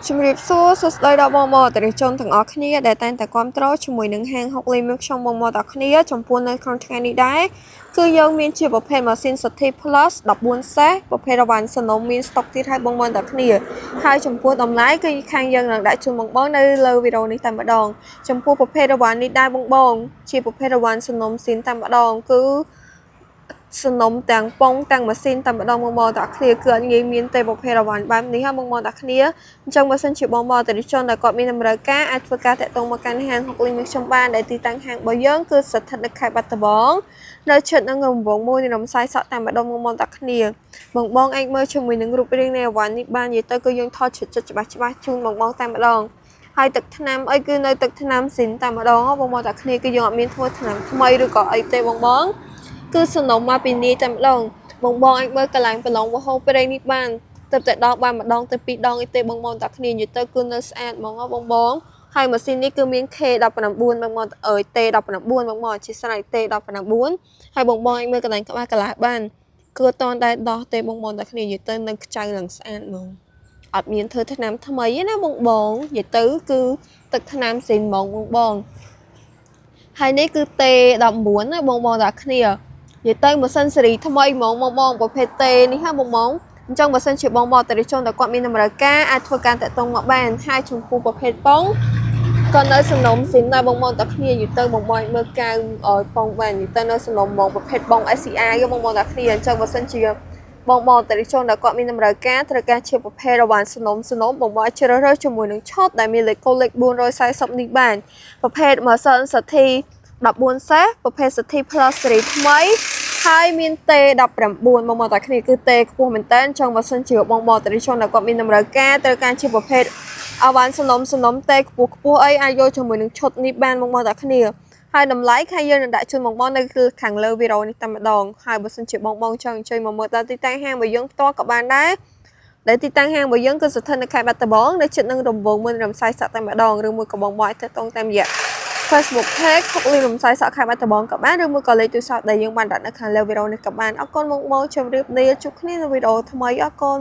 ជំរាបសួរសួស្តីដល់បងប្អូនអតិថិជនទាំងអស់គ្នាដែលតែងតែគាំទ្រជាមួយនឹងហាងហុកលីមខ្ញុំបងប្អូនទាំងគ្នាចំពោះនៅក្នុងថ្ងៃនេះដែរគឺយើងមានជាប្រភេទម៉ាស៊ីន Sati Plus 14 សេសប្រភេទរ៉ាន់សនំមានស្តុកទៀតឲ្យបងប្អូនទាំងគ្នាហើយចំពោះតម្លៃគឺខាងយើងនឹងដាក់ជូនបងប្អូននៅលើវីដេអូនេះតែម្ដងចំពោះប្រភេទរ៉ាន់នេះដែរបងប្អូនជាប្រភេទរ៉ាន់សនំស៊ីនតែម្ដងគឺសនំទាំងប៉ុងទាំងម៉ាស៊ីនតែម្ដងបងប្អូនតាគ្នាគឺអត់ងាយមានទេប្រភេទរវ៉ាន់បែបនេះហ្នឹងបងប្អូនតាគ្នាអញ្ចឹងបើសិនជាបងប្អូនអតិថិជនដែលគាត់មានតម្រូវការអាចធ្វើការតាក់ទងមកកាន់ហាងហុកលីមខ្ញុំបានដែលទីតាំងហាងរបស់យើងគឺស្ថិតនៅខេត្តបាត់ដំបងនៅជិតនឹងរង្វង់មួយនៃរំសាយសក់តែម្ដងបងប្អូនតាគ្នាបងអាចមើលជាមួយនឹងរូបរាងនៃរវ៉ាន់នេះបាននិយាយទៅគឺយើងថតចិត្តច្បាស់ជូនបងតែម្ដងហើយទឹកថ្នាំអីគឺនៅទឹកថ្នាំស៊ីនតែម្ដងបងប្អូនតាគ្នាគឺយើងអត់មានធ្វើថ្នាំថ្មីឬក៏អីទេបងគឺសនំមកពីនេះតែម្ដងបងអាចមើលកន្លែងប្រឡងវហូបប្រេងនេះបានទៅតែដល់បានម្ដងទៅពីរដងអីទេបងតាគ្នានិយាយទៅគឺនៅស្អាតហ្មងបងហើយម៉ាស៊ីននេះគឺមាន K19 បងអើយ T19 បងជាស្រ័យ T19 ហើយបងអាចមើលកន្លែងក្បាលកន្លះបានគឺអត់តន់ដែរដោះទេបងតាគ្នានិយាយទៅនៅខ្ចៅឡើងស្អាតហ្មងអត់មានធ្វើថ្នាំថ្មីទេណាបងនិយាយទៅគឺទឹកថ្នាំស៊ីនហ្មងបងហើយនេះគឺ T19 ណាបងតាគ្នានិយាយទៅម៉ាស៊ីនស៊េរីថ្មីហ្មងបងប្រភេទតេនេះហ่าបងអញ្ចឹងបើសិនជាបងអតិថិជនដែលគាត់មានតម្រូវការអាចធ្វើការតាក់ទងមកបានហើយចំពោះប្រភេទប៉ុងក៏នៅសំណុំស៊ីនដែរបងតាគ្នានិយាយទៅបងអាចមើលកៅឲ្យប៉ុងបាននិយាយទៅនៅសំណុំបងប្រភេទប៉ុង SCI បងតាគ្នាអញ្ចឹងបើសិនជាបងអតិថិជនដែលគាត់មានតម្រូវការត្រូវការជាប្រភេទរវ៉ាន់សំណុំបងអាចជ្រើសរើសជាមួយនឹងឆតដែលមានលេខកូដលេខ440នេះបានប្រភេទ Mercel Sati 14 សេសប្រភេទ Sati Plus ស៊េរីថ្មីហើយមាន T19 បងតាគ្នាគឺ T ខ្ពស់មែនតើអញ្ចឹងបើសិនជាបងអតិថិជនដែលគាត់មានតម្រូវការត្រូវការជាប្រភេទអវ៉ាន់សំណុំ T ខ្ពស់អីអាចយកជាមួយនឹងឈុតនេះបានបងតាគ្នាហើយតម្លៃខាងយើងនឹងដាក់ជូនបងនៅគឺខាងលើវីដេអូនេះតែម្ដងហើយបើសិនជាបងចង់អញ្ជើញមកមើលដល់ទីតាំងហាងរបស់យើងផ្ទាល់ក៏បានដែរដែលទីតាំងហាងរបស់យើងគឺស្ថិតនៅខេត្តបាត់ដំបងនៅជិតនឹងរង្វង់មួយរំសាយសក់តែម្ដងឬមួយក៏បងអាចតាក់ទងតាមរយៈ Facebook Page ហុកលីរំសាយសក់ខេត្តបាត់ដំបងក៏បានឬមួយក៏លេខទូរស័ព្ទដែលយើងបានដាក់នៅខាងលើវីដេអូនេះក៏បានអរគុណបងជម្រាបលាជួបគ្នានៅវីដេអូថ្មីអរគុណ